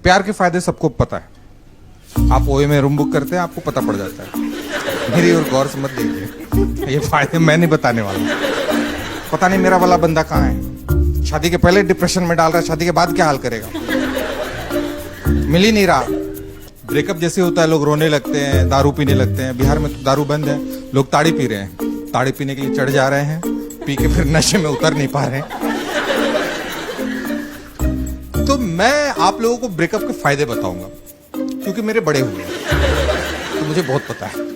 प्यार के फायदे सबको पता है। आप ओए में रूम बुक करते हैं, आपको पता पड़ जाता है। मेरी और गौर से मत देखिए, ये फायदे मैं नहीं बताने वाला। पता नहीं मेरा वाला बंदा कहाँ है। शादी के पहले डिप्रेशन में डाल रहा है, शादी के बाद क्या हाल करेगा। मिल ही नहीं रहा। ब्रेकअप जैसे होता है, लोग रोने लगते हैं, दारू पीने लगते हैं। बिहार में तो दारू बंद है, लोग ताड़ी पी रहे हैं। ताड़ी पीने के लिए चढ़ जा रहे हैं, पी के फिर नशे में उतर नहीं पा रहे हैं। तो मैं आप लोगों को ब्रेकअप के फायदे बताऊंगा, क्योंकि मेरे बड़े हुए हैं, तो मुझे बहुत पता है।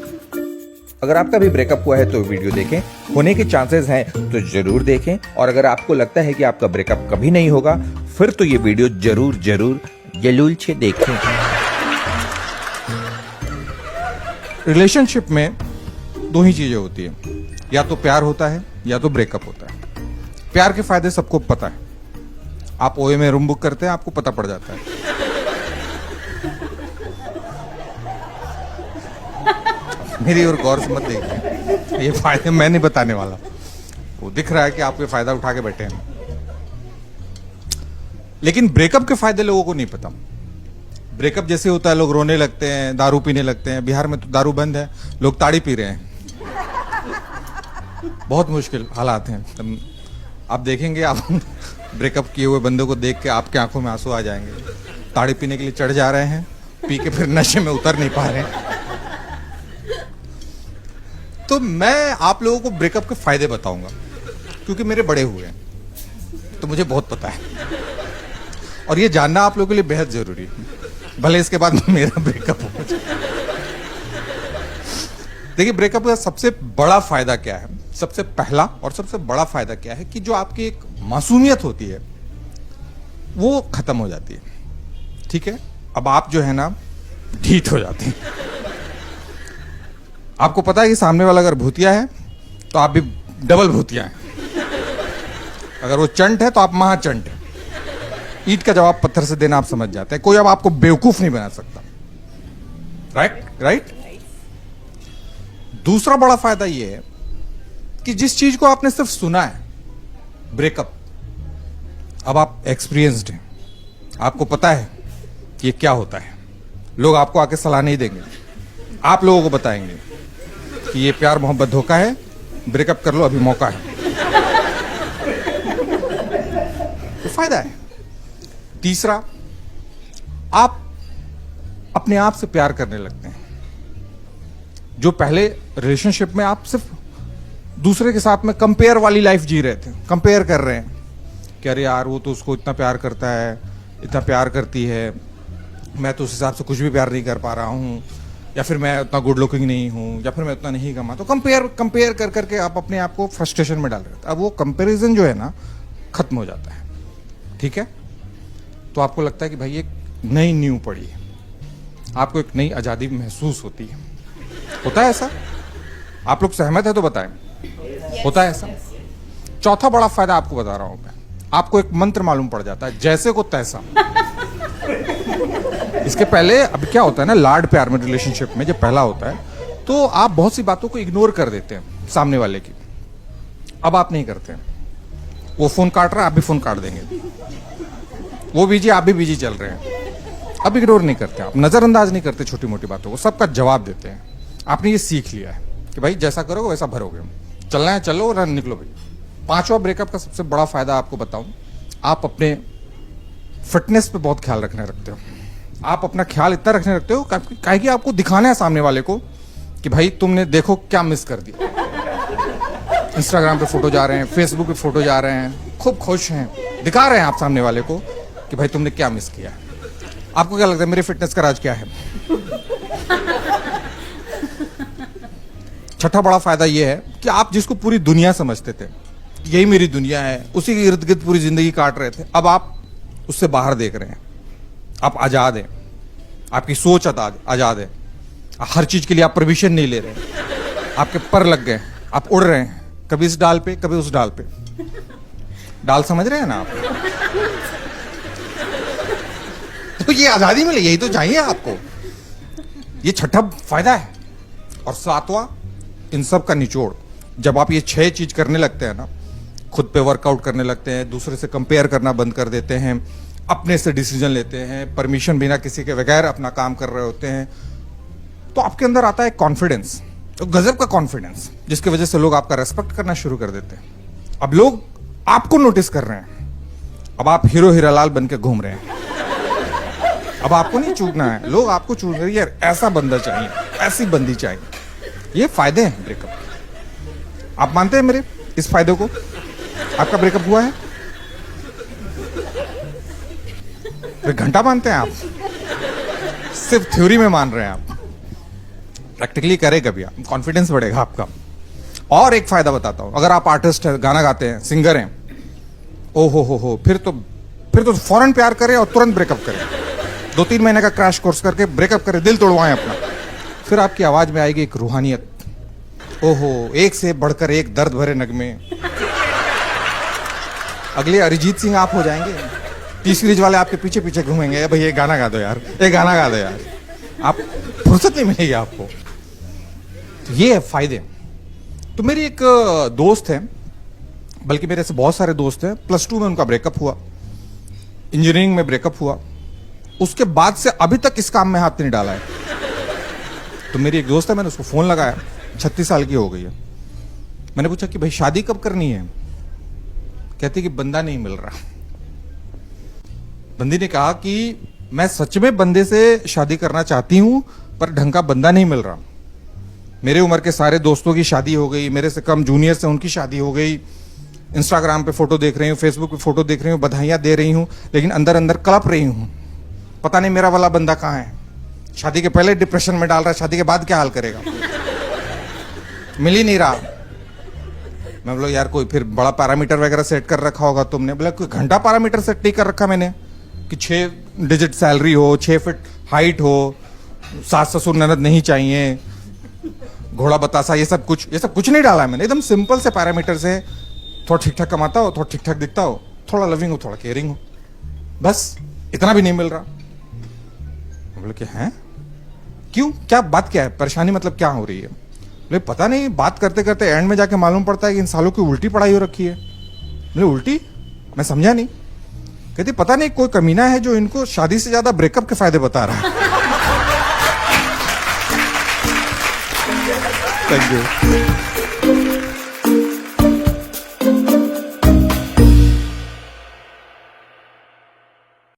अगर आपका भी ब्रेकअप हुआ है तो वीडियो देखें, होने के चांसेस हैं तो जरूर देखें। और अगर आपको लगता है कि आपका ब्रेकअप कभी नहीं होगा, फिर तो ये वीडियो जरूर से देखें। रिलेशनशिप में दो ही चीजें होती है, या तो प्यार होता है या तो ब्रेकअप होता है। प्यार के फायदे सबको पता है। आप ओए में रूम बुक करते हैं, आपको पता पड़ जाता है। मेरी और गौर से मत देखिए, ये फायदे मैं नहीं बताने वाला। वो दिख रहा है कि आप ये फायदा उठा के बैठे हैं, लेकिन ब्रेकअप के फायदे लोगों को नहीं पता। ब्रेकअप जैसे होता है, लोग रोने लगते हैं, दारू पीने लगते हैं। बिहार में तो दारू बंद है, लोग ताड़ी पी रहे हैं। बहुत मुश्किल हालात हैं। आप देखेंगे, आप ब्रेकअप किए हुए बंदों को देख के आपके आंखों में आंसू आ जाएंगे। ताड़ी पीने के लिए चढ़ जा रहे हैं, पी के फिर नशे में उतर नहीं पा रहे हैं। तो मैं आप लोगों को ब्रेकअप के फायदे बताऊंगा, क्योंकि मेरे बड़े हुए हैं, तो मुझे बहुत पता है। और ये जानना आप लोगों के लिए बेहद जरूरी है, भले इसके बाद मेरा ब्रेकअप हो जाए। देखिए, ब्रेकअप का सबसे बड़ा फायदा क्या है? सबसे पहला और सबसे बड़ा फायदा क्या है कि जो आपकी एक मासूमियत होती है वो खत्म हो जाती है। ठीक है, अब आप जो है ना ढीठ हो जाते हैं। आपको पता है कि सामने वाला अगर भूतिया है तो आप भी डबल भूतिया हैं। अगर वो चंट है तो आप महाचंट है। ईंट का जवाब पत्थर से देना आप समझ जाते हैं। कोई अब आपको बेवकूफ नहीं बना सकता। राइट। दूसरा बड़ा फायदा यह है कि जिस चीज को आपने सिर्फ सुना है, ब्रेकअप, अब आप एक्सपीरियंस्ड हैं, आपको पता है कि ये क्या होता है। लोग आपको आके सलाह नहीं देंगे, आप लोगों को बताएंगे कि ये प्यार मोहब्बत धोखा है, ब्रेकअप कर लो, अभी मौका है। तो फायदा है। तीसरा, आप अपने आप से प्यार करने लगते हैं। जो पहले रिलेशनशिप में आप सिर्फ दूसरे के साथ में कंपेयर वाली लाइफ जी रहे थे, कंपेयर कर रहे हैं कि अरे यार वो तो उसको इतना प्यार करता है, इतना प्यार करती है, मैं तो उस हिसाब से कुछ भी प्यार नहीं कर पा रहा हूं, या फिर मैं उतना गुड लुकिंग नहीं हूं, या फिर मैं उतना नहीं कमा। तो कंपेयर कर करके आप अपने आप को फ्रस्ट्रेशन में डाल रहे थे। अब वो कंपेरिजन जो है ना खत्म हो जाता है। ठीक है, तो आपको लगता है कि भाई एक नई नींव पड़ी है, आपको एक नई आजादी महसूस होती है। होता है ऐसा? आप लोग सहमत है तो बताएं। होता है ऐसा? चौथा बड़ा फायदा आपको बता रहा हूं मैं। आपको एक मंत्र मालूम पड़ जाता है, जैसे को तैसा। इसके पहले अब क्या होता है ना, लाड प्यार में, रिलेशनशिप में जब पहला होता है तो आप बहुत सी बातों को इग्नोर कर देते हैं सामने वाले की। अब आप नहीं करते हैं। वो फोन काट रहा है, आप भी फोन काट देंगे। वो बिजी, आप भी बिजी चल रहे हैं। अब इग्नोर नहीं करते, आप नजरअंदाज नहीं करते छोटी मोटी बातों को, सबका जवाब देते हैं। आपने ये सीख लिया है कि भाई जैसा करोगे वैसा भरोगे, चलना है चलो, रन निकलो भाई। पांचवा ब्रेकअप का सबसे बड़ा फायदा आपको बताऊं, आप अपने फिटनेस पे बहुत ख्याल रखने रखते हो। आप अपना ख्याल इतना रखने रखते हो काहे कि आपको दिखाना है सामने वाले को कि भाई तुमने देखो क्या मिस कर दिया। इंस्टाग्राम पे फोटो जा रहे हैं, फेसबुक पे फोटो जा रहे हैं, खूब खुश हैं, दिखा रहे हैं आप सामने वाले को कि भाई तुमने क्या मिस किया। आपको क्या लगता है मेरे फिटनेस का राज क्या है? छठा बड़ा फायदा यह है कि आप जिसको पूरी दुनिया समझते थे, यही मेरी दुनिया है, उसी के इर्द गिर्द पूरी जिंदगी काट रहे थे, अब आप उससे बाहर देख रहे हैं। आप आजाद हैं, आपकी सोच आजाद है, हर चीज के लिए आप परमिशन नहीं ले रहे। आपके पर लग गए, आप उड़ रहे हैं, कभी इस डाल पे कभी उस डाल पे। डाल समझ रहे हैं ना आप? तो ये आजादी मिले, यही तो चाहिए आपको। ये छठा फायदा है। और सातवां, इन सब का निचोड़, जब आप ये 6 चीज करने लगते हैं ना, खुद पे वर्कआउट करने लगते हैं, दूसरे से कंपेयर करना बंद कर देते हैं, अपने से डिसीजन लेते हैं, परमिशन बिना किसी के बगैर अपना काम कर रहे होते हैं, तो आपके अंदर आता है कॉन्फिडेंस, तो गजब का कॉन्फिडेंस, जिसकी वजह से लोग आपका रेस्पेक्ट करना शुरू कर देते हैं। अब लोग आपको नोटिस कर रहे हैं, अब आप हीरो हीरालाल बन के घूम रहे हैं। अब आपको नहीं चूकना है, लोग आपको चूक रहे हैं, यार ऐसा बंदा चाहिए, ऐसी बंदी चाहिए। ये फायदे हैं ब्रेकअप के। आप मानते हैं मेरे इस फायदे को? आपका ब्रेकअप हुआ है? फिर घंटा मानते हैं आप? सिर्फ थ्योरी में मान रहे हैं आप, प्रैक्टिकली करे कभी आप, कॉन्फिडेंस बढ़ेगा आपका। और एक फायदा बताता हूं, अगर आप आर्टिस्ट हैं, गाना गाते हैं, सिंगर हैं, ओ हो, फिर तो फौरन प्यार करें और तुरंत ब्रेकअप करें। 2-3 महीने का क्रैश कोर्स करके ब्रेकअप करें, दिल तोड़वाएं अपना। फिर आपकी आवाज में आएगी एक रूहानियत, ओहो, एक से बढ़कर एक दर्द भरे नगमे। अगले अरिजीत सिंह आप हो जाएंगे। टी सीरीज वाले आपके पीछे पीछे घूमेंगे, भाई ये गाना गा दो यार, ये गाना गा दो यार। आप फुर्सत नहीं मिलेगी आपको। तो ये है फायदे। तो मेरी एक दोस्त है, बल्कि मेरे से बहुत सारे दोस्त हैं, +2 में उनका ब्रेकअप हुआ, इंजीनियरिंग में ब्रेकअप हुआ, उसके बाद से अभी तक इस काम में हाथ नहीं डाला है। तो मेरी एक दोस्त है, मैंने उसको फोन लगाया, 36 साल की हो गई है। मैंने पूछा कि भाई शादी कब करनी है? कहती कि बंदा नहीं मिल रहा। बंदी ने कहा कि मैं सच में बंदे से शादी करना चाहती हूं, पर ढंग का बंदा नहीं मिल रहा। मेरे उम्र के सारे दोस्तों की शादी हो गई, मेरे से कम जूनियर से उनकी शादी हो गई, इंस्टाग्राम पे फोटो देख रही हूँ, फेसबुक पे फोटो देख रही हूँ, बधाइयां दे रही हूँ, लेकिन अंदर अंदर कलप रही हूँ। पता नहीं मेरा वाला बंदा कहाँ है। शादी के पहले डिप्रेशन में डाल रहा है, शादी के बाद क्या हाल करेगा? मिल ही नहीं रहा। मैं बोला यार कोई फिर बड़ा पैरामीटर वगैरह सेट कर रखा होगा तुमने। बोला कोई घंटा पैरामीटर सेट नहीं कर रखा मैंने, कि 6 डिजिट सैलरी हो, 6 फीट हाइट हो, सास ससुर ननद नहीं चाहिए, घोड़ा बतासा, ये सब कुछ नहीं डाला है मैंने। एकदम सिंपल से पैरामीटर से, थोड़ा ठीक ठाक कमाता हो, थोड़ा ठीक ठाक दिखता हो, थोड़ा लविंग हो, थोड़ा केयरिंग हो, बस इतना भी नहीं मिल रहा। बोले कि हैं क्यों, क्या बात क्या है, परेशानी मतलब क्या हो रही है? बोले पता नहीं, बात करते करते एंड में जाके मालूम पड़ता है कि इन सालों की उल्टी पढ़ाई हो रखी है। बोले उल्टी? मैं समझा नहीं। कहती पता नहीं कोई कमीना है जो इनको शादी से ज्यादा ब्रेकअप के फायदे बता रहा है। Thank you.